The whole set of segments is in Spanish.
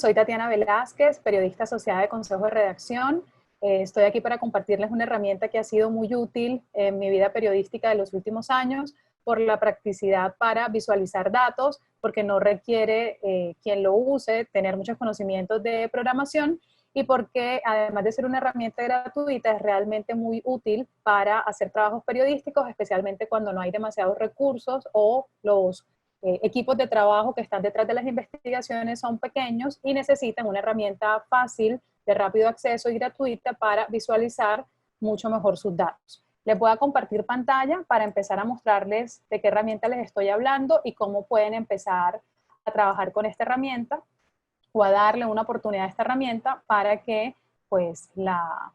soy Tatiana Velázquez, periodista asociada de Consejo de Redacción. Estoy aquí para compartirles una herramienta que ha sido muy útil en mi vida periodística de los últimos años por la practicidad para visualizar datos, porque no requiere quien lo use tener muchos conocimientos de programación y porque además de ser una herramienta gratuita es realmente muy útil para hacer trabajos periodísticos, especialmente cuando no hay demasiados recursos o los equipos de trabajo que están detrás de las investigaciones son pequeños y necesitan una herramienta fácil, de rápido acceso y gratuita para visualizar mucho mejor sus datos. Les voy a compartir pantalla para empezar a mostrarles de qué herramienta les estoy hablando y cómo pueden empezar a trabajar con esta herramienta o a darle una oportunidad a esta herramienta para que pues la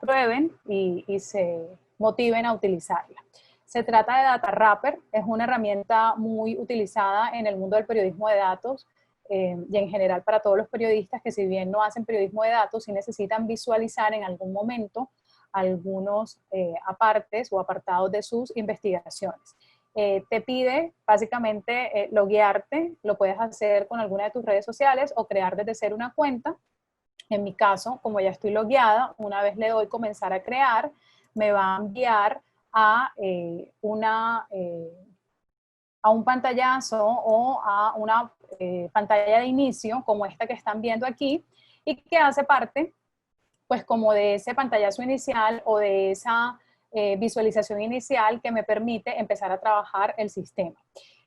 prueben y se motiven a utilizarla. Se trata de DataWrapper, es una herramienta muy utilizada en el mundo del periodismo de datos y en general para todos los periodistas que si bien no hacen periodismo de datos, sí necesitan visualizar en algún momento algunos apartes o apartados de sus investigaciones. Te pide básicamente loguearte, lo puedes hacer con alguna de tus redes sociales o crear desde cero una cuenta. En mi caso, como ya estoy logueada, una vez le doy comenzar a crear, me va a enviar a, a un pantallazo o a una pantalla de inicio como esta que están viendo aquí y que hace parte pues como de ese pantallazo inicial o de esa visualización inicial que me permite empezar a trabajar el sistema.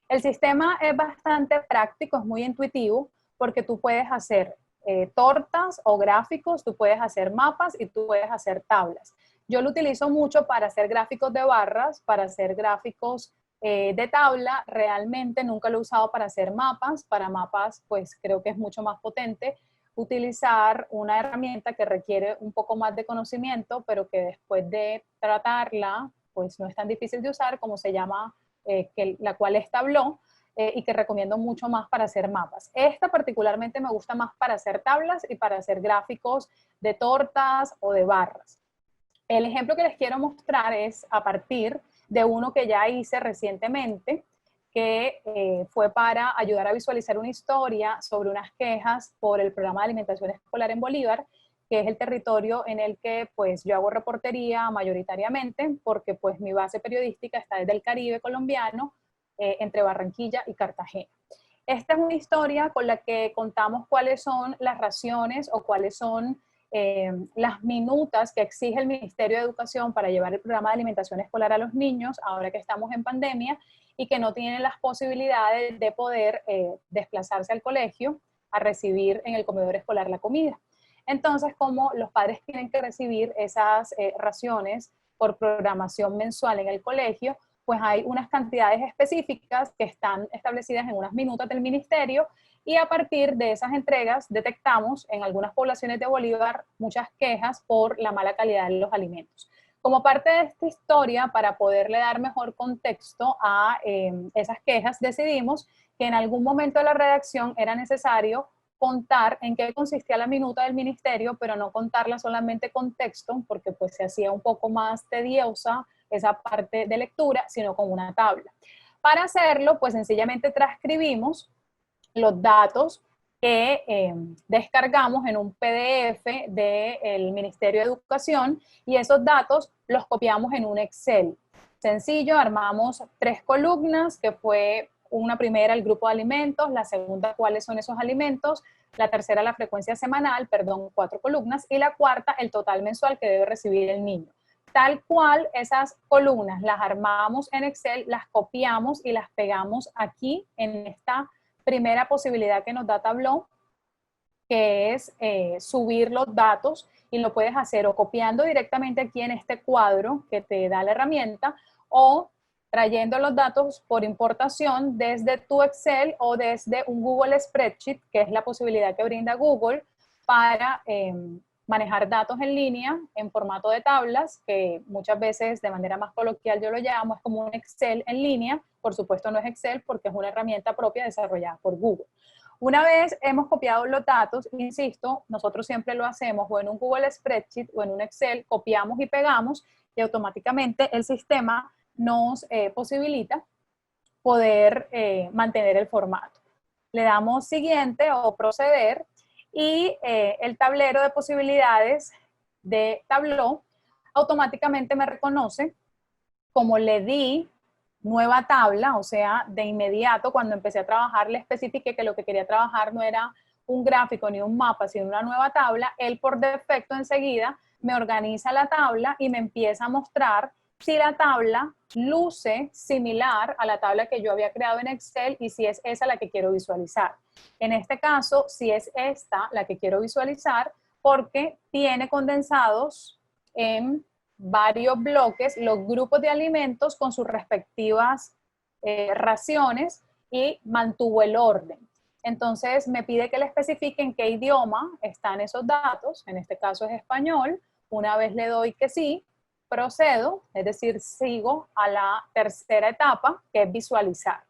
El sistema es bastante práctico, es muy intuitivo porque tú puedes hacer tortas o gráficos, tú puedes hacer mapas y tú puedes hacer tablas. Yo lo utilizo mucho para hacer gráficos de barras, para hacer gráficos de tabla. Realmente nunca lo he usado para hacer mapas. Para mapas, pues creo que es mucho más potente utilizar una herramienta que requiere un poco más de conocimiento, pero que después de tratarla, pues no es tan difícil de usar, como se llama, la cual es Tableau, y que recomiendo mucho más para hacer mapas. Esta particularmente me gusta más para hacer tablas y para hacer gráficos de tortas o de barras. El ejemplo que les quiero mostrar es a partir de uno que ya hice recientemente, que fue para ayudar a visualizar una historia sobre unas quejas por el programa de alimentación escolar en Bolívar, que es el territorio en el que pues yo hago reportería mayoritariamente, porque pues mi base periodística está desde el Caribe colombiano, entre Barranquilla y Cartagena. Esta es una historia con la que contamos cuáles son las raciones o cuáles son las minutas que exige el Ministerio de Educación para llevar el programa de alimentación escolar a los niños, ahora que estamos en pandemia, y que no tienen las posibilidades de poder desplazarse al colegio a recibir en el comedor escolar la comida. Entonces, como los padres tienen que recibir esas raciones por programación mensual en el colegio, pues hay unas cantidades específicas que están establecidas en unas minutas del ministerio y a partir de esas entregas detectamos en algunas poblaciones de Bolívar muchas quejas por la mala calidad de los alimentos. Como parte de esta historia, para poderle dar mejor contexto a esas quejas, decidimos que en algún momento de la redacción era necesario contar en qué consistía la minuta del ministerio, pero no contarla solamente con texto, porque pues se hacía un poco más tediosa esa parte de lectura, sino con una tabla. Para hacerlo, pues sencillamente transcribimos los datos que descargamos en un PDF del Ministerio de Educación y esos datos los copiamos en un Excel. Sencillo, armamos 3 columnas, que fue una primera el grupo de alimentos, la segunda cuáles son esos alimentos, la tercera la frecuencia semanal, perdón, 4 columnas, y la cuarta el total mensual que debe recibir el niño. Tal cual esas columnas las armamos en Excel, las copiamos y las pegamos aquí en esta primera posibilidad que nos da Tableau, que es subir los datos y lo puedes hacer o copiando directamente aquí en este cuadro que te da la herramienta o trayendo los datos por importación desde tu Excel o desde un Google Spreadsheet, que es la posibilidad que brinda Google para manejar datos en línea en formato de tablas, que muchas veces de manera más coloquial yo lo llamo, es como un Excel en línea. Por supuesto no es Excel porque es una herramienta propia desarrollada por Google. Una vez hemos copiado los datos, insisto, nosotros siempre lo hacemos o en un Google Spreadsheet o en un Excel, copiamos y pegamos y automáticamente el sistema nos posibilita poder mantener el formato. le damos siguiente o proceder y el tablero de posibilidades de Tableau automáticamente me reconoce como le di nueva tabla, o sea, de inmediato cuando empecé a trabajar le especifiqué que lo que quería trabajar no era un gráfico ni un mapa, sino una nueva tabla. Él por defecto enseguida me organiza la tabla y me empieza a mostrar si la tabla luce similar a la tabla que yo había creado en Excel y si es esa la que quiero visualizar. En este caso, si es esta la que quiero visualizar, porque tiene condensados en varios bloques los grupos de alimentos con sus respectivas raciones y mantuvo el orden. Entonces me pide que le especifique en qué idioma están esos datos, en este caso es español. Una vez le doy que sí, procedo, es decir, sigo a la tercera etapa, que es visualizar.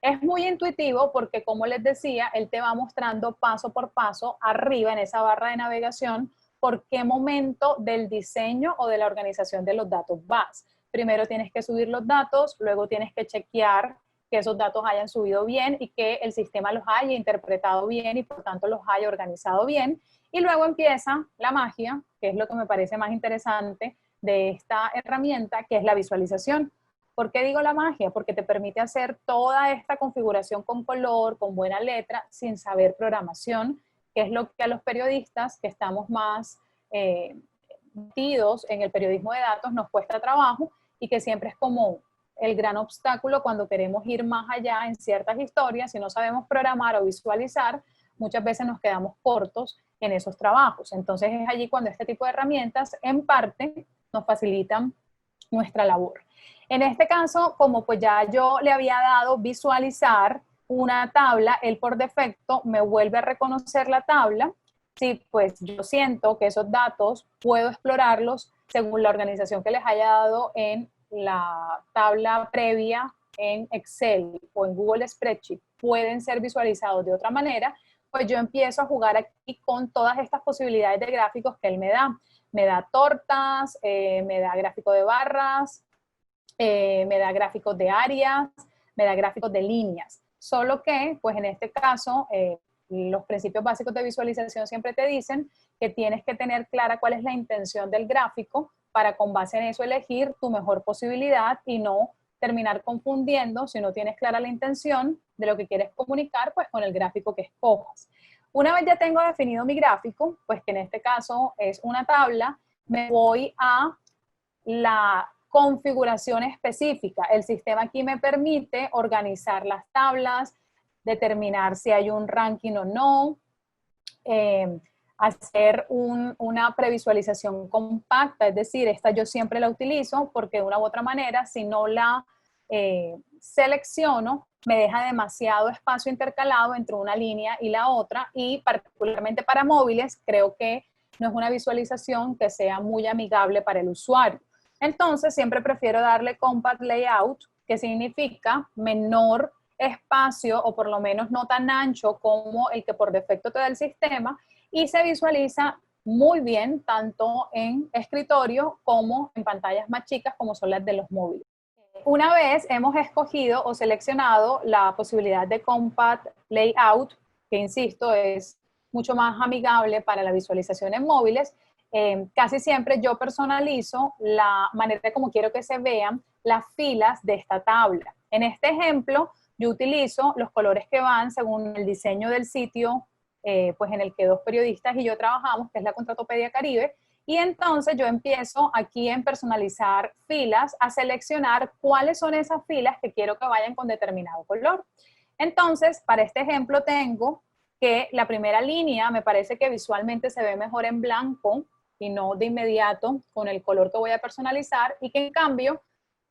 Es muy intuitivo porque, como les decía, él te va mostrando paso por paso arriba en esa barra de navegación por qué momento del diseño o de la organización de los datos vas. Primero tienes que subir los datos, luego tienes que chequear que esos datos hayan subido bien y que el sistema los haya interpretado bien y por tanto los haya organizado bien. Y luego empieza la magia, que es lo que me parece más interesante de esta herramienta, que es la visualización. ¿Por qué digo la magia? Porque te permite hacer toda esta configuración con color, con buena letra, sin saber programación, que es lo que a los periodistas que estamos más metidos en el periodismo de datos nos cuesta trabajo y que siempre es como el gran obstáculo cuando queremos ir más allá en ciertas historias. Si no sabemos programar o visualizar, muchas veces nos quedamos cortos en esos trabajos. Entonces es allí cuando este tipo de herramientas en parte nos facilitan nuestra labor. En este caso, como pues ya yo le había dado visualizar una tabla, él por defecto me vuelve a reconocer la tabla. Sí, pues yo siento que esos datos puedo explorarlos según la organización que les haya dado en la tabla previa en Excel o en Google Spreadsheet, pueden ser visualizados de otra manera, pues yo empiezo a jugar aquí con todas estas posibilidades de gráficos que él me da. Me da tortas, me da gráfico de barras, me da gráficos de áreas, me da gráficos de líneas. Solo que, pues en este caso, los principios básicos de visualización siempre te dicen que tienes que tener clara cuál es la intención del gráfico para con base en eso elegir tu mejor posibilidad y no terminar confundiendo si no tienes clara la intención de lo que quieres comunicar, pues con el gráfico que escojas. Una vez ya tengo definido mi gráfico, pues que en este caso es una tabla, me voy a la configuración específica. El sistema aquí me permite organizar las tablas, determinar si hay un ranking o no, hacer una previsualización compacta, es decir, esta yo siempre la utilizo porque de una u otra manera, si no la selecciono, me deja demasiado espacio intercalado entre una línea y la otra y particularmente para móviles creo que no es una visualización que sea muy amigable para el usuario. Entonces siempre prefiero darle Compact Layout, que significa menor espacio o por lo menos no tan ancho como el que por defecto te da el sistema y se visualiza muy bien tanto en escritorio como en pantallas más chicas como son las de los móviles. Una vez hemos escogido o seleccionado la posibilidad de Compact Layout, que insisto es mucho más amigable para la visualización en móviles, casi siempre yo personalizo la manera como quiero que se vean las filas de esta tabla. En este ejemplo, yo utilizo los colores que van según el diseño del sitio, pues en el que dos periodistas y yo trabajamos, que es la Contratopedia Caribe, y entonces yo empiezo aquí en personalizar filas a seleccionar cuáles son esas filas que quiero que vayan con determinado color. Entonces, para este ejemplo tengo que la primera línea me parece que visualmente se ve mejor en blanco y no de inmediato con el color que voy a personalizar y que en cambio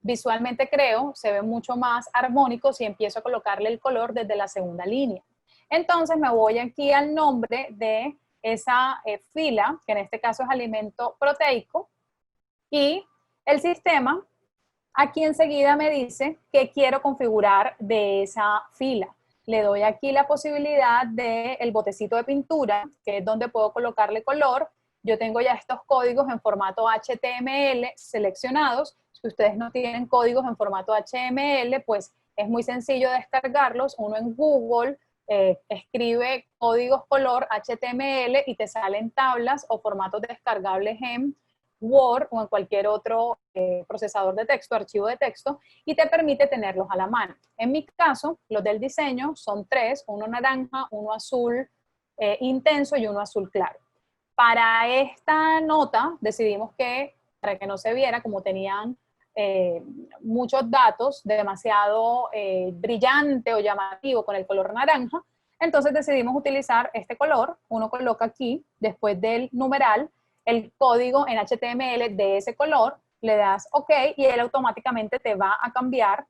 visualmente creo se ve mucho más armónico si empiezo a colocarle el color desde la segunda línea. Entonces me voy aquí al nombre de esa fila, que en este caso es alimento proteico, y el sistema aquí enseguida me dice que quiero configurar de esa fila. Le doy aquí la posibilidad del botecito de pintura, que es donde puedo colocarle color. Yo tengo ya estos códigos en formato HTML seleccionados. Si ustedes no tienen códigos en formato HTML, pues es muy sencillo descargarlos. Uno en Google escribe códigos color HTML y te salen tablas o formatos descargables en Word o en cualquier otro procesador de texto, archivo de texto, y te permite tenerlos a la mano. En mi caso, los del diseño son 3, uno naranja, uno azul intenso y uno azul claro. Para esta nota decidimos que, para que no se viera, como tenían muchos datos, demasiado brillante o llamativo con el color naranja, entonces decidimos utilizar este color. Uno coloca aquí, después del numeral, el código en HTML de ese color, le das OK y él automáticamente te va a cambiar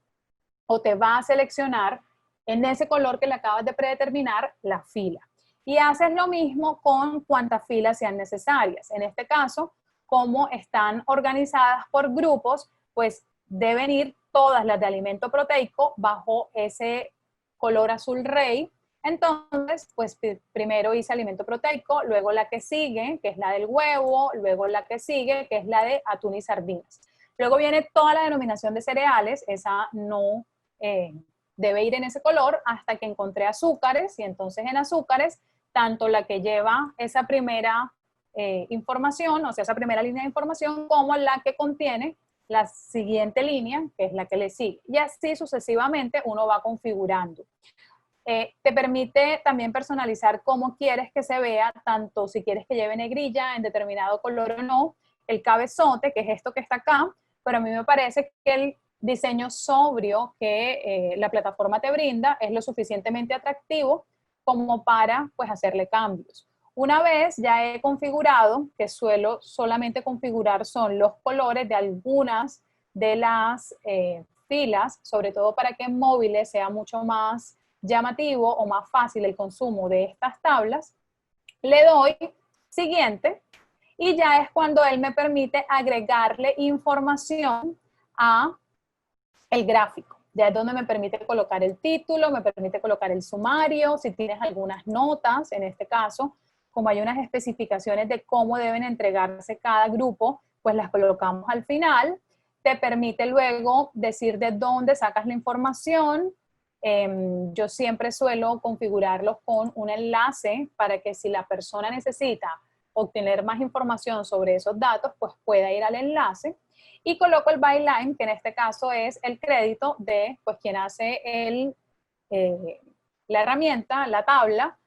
o te va a seleccionar en ese color que le acabas de predeterminar la fila. Y haces lo mismo con cuantas filas sean necesarias. En este caso, como están organizadas por grupos, pues deben ir todas las de alimento proteico bajo ese color azul rey. Entonces, pues primero hice alimento proteico, luego la que sigue, que es la del huevo, luego la que sigue, que es la de atún y sardinas. Luego viene toda la denominación de cereales, esa no debe ir en ese color, hasta que encontré azúcares, y entonces en azúcares, tanto la que lleva esa primera información, o sea, esa primera línea de información, como la que contiene la siguiente línea, que es la que le sigue. Y así sucesivamente uno va configurando. Te permite también personalizar cómo quieres que se vea, tanto si quieres que lleve negrilla en determinado color o no, el cabezote, que es esto que está acá, pero a mí me parece que el diseño sobrio que la plataforma te brinda es lo suficientemente atractivo como para pues hacerle cambios. Una vez ya he configurado, que suelo solamente configurar son los colores de algunas de las filas, sobre todo para que en móviles sea mucho más llamativo o más fácil el consumo de estas tablas, le doy siguiente y ya es cuando él me permite agregarle información a el gráfico. Ya es donde me permite colocar el título, me permite colocar el sumario, si tienes algunas notas, en este caso, como hay unas especificaciones de cómo deben entregarse cada grupo, pues las colocamos al final. Te permite luego decir de dónde sacas la información. Yo siempre suelo configurarlos con un enlace para que si la persona necesita obtener más información sobre esos datos, pues pueda ir al enlace. Y coloco el byline, que en este caso es el crédito de pues, quien hace la herramienta, la tabla,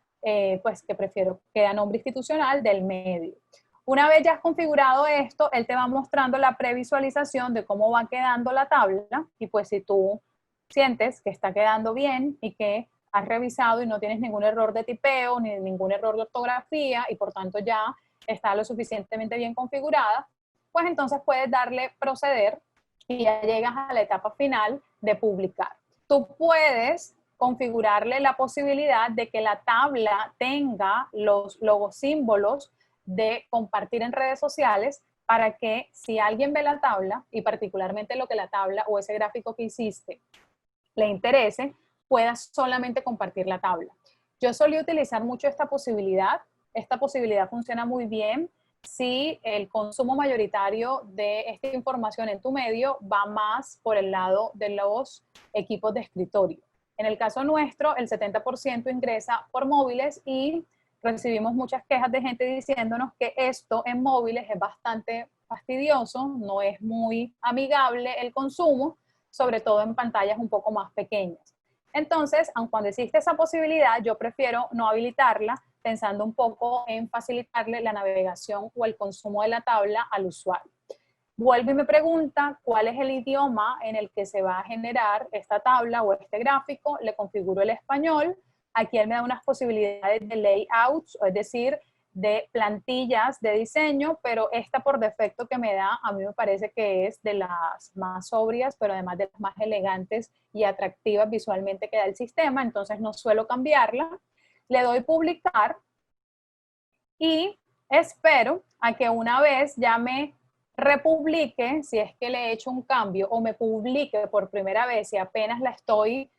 pues que prefiero que da nombre institucional del medio. Una vez ya has configurado esto, él te va mostrando la previsualización de cómo va quedando la tabla y pues si tú sientes que está quedando bien y que has revisado y no tienes ningún error de tipeo ni ningún error de ortografía y por tanto ya está lo suficientemente bien configurada, pues entonces puedes darle proceder y ya llegas a la etapa final de publicar. Tú puedes configurarle la posibilidad de que la tabla tenga los logosímbolos de compartir en redes sociales para que si alguien ve la tabla y particularmente lo que la tabla o ese gráfico que hiciste le interese, puedas solamente compartir la tabla. Yo solía utilizar mucho esta posibilidad funciona muy bien si el consumo mayoritario de esta información en tu medio va más por el lado de los equipos de escritorio. En el caso nuestro, el 70% ingresa por móviles y recibimos muchas quejas de gente diciéndonos que esto en móviles es bastante fastidioso, no es muy amigable el consumo, sobre todo en pantallas un poco más pequeñas. Entonces, aun cuando existe esa posibilidad, yo prefiero no habilitarla, pensando un poco en facilitarle la navegación o el consumo de la tabla al usuario. Vuelve y me pregunta cuál es el idioma en el que se va a generar esta tabla o este gráfico, le configuro el español, aquí él me da unas posibilidades de layouts, es decir, de plantillas de diseño, pero esta por defecto que me da, a mí me parece que es de las más sobrias, pero además de las más elegantes y atractivas visualmente que da el sistema, entonces no suelo cambiarla. Le doy publicar y espero a que una vez ya me republique, si es que le he hecho un cambio, o me publique por primera vez y apenas la estoy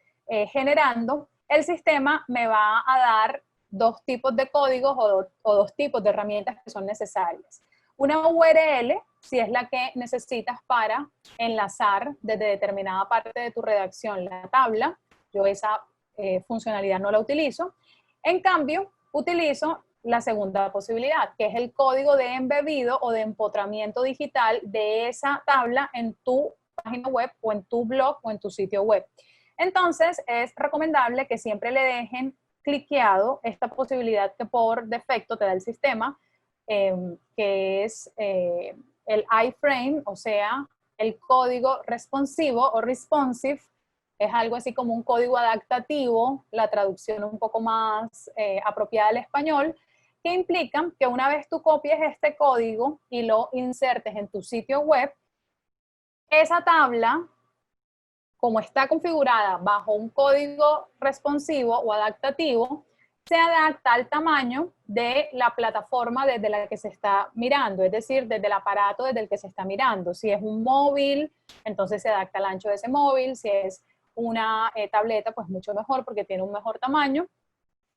generando, el sistema me va a dar dos tipos de códigos o dos tipos de herramientas que son necesarias. Una URL, si es la que necesitas para enlazar desde determinada parte de tu redacción la tabla. Yo esa funcionalidad no la utilizo. En cambio, utilizo la segunda posibilidad, que es el código de embebido o de empotramiento digital de esa tabla en tu página web o en tu blog o en tu sitio web. Entonces, es recomendable que siempre le dejen cliqueado esta posibilidad que por defecto te da el sistema, que es el iframe, o sea, el código responsivo o responsive. Es algo así como un código adaptativo, la traducción un poco más apropiada al español, que implica que una vez tú copies este código y lo insertes en tu sitio web, esa tabla, como está configurada bajo un código responsivo o adaptativo, se adapta al tamaño de la plataforma desde la que se está mirando, es decir, desde el aparato desde el que se está mirando. Si es un móvil, entonces se adapta al ancho de ese móvil. Si es una tableta, pues mucho mejor porque tiene un mejor tamaño.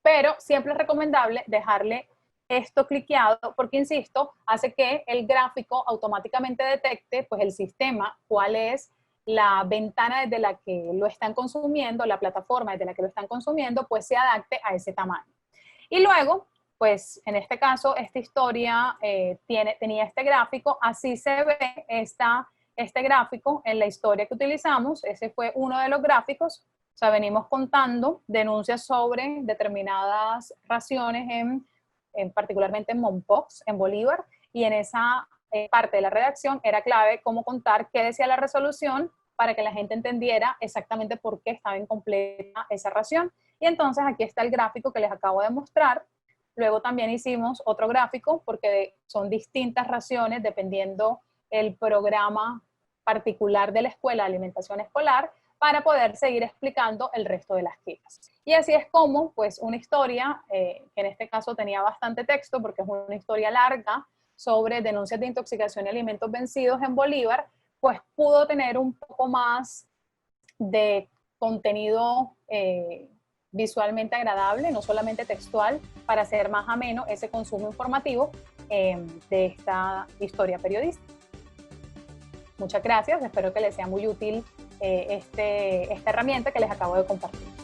Pero siempre es recomendable dejarle esto cliqueado porque, insisto, hace que el gráfico automáticamente detecte, pues el sistema, cuál es la ventana desde la que lo están consumiendo, la plataforma desde la que lo están consumiendo, pues se adapte a ese tamaño. Y luego, pues en este caso, esta historia tenía este gráfico, así se ve este gráfico en la historia que utilizamos. Ese fue uno de los gráficos. O sea, venimos contando denuncias sobre determinadas raciones, particularmente en Mompox, en Bolívar, y en esa parte de la redacción era clave cómo contar qué decía la resolución para que la gente entendiera exactamente por qué estaba incompleta esa ración. Y entonces aquí está el gráfico que les acabo de mostrar. Luego también hicimos otro gráfico porque son distintas raciones dependiendo el programa particular de la escuela de alimentación escolar, para poder seguir explicando el resto de las quejas. Y así es como, pues, una historia, que en este caso tenía bastante texto, porque es una historia larga, sobre denuncias de intoxicación y alimentos vencidos en Bolívar, pues pudo tener un poco más de contenido visualmente agradable, no solamente textual, para hacer más ameno ese consumo informativo de esta historia periodística. Muchas gracias, espero que les sea muy útil esta herramienta que les acabo de compartir.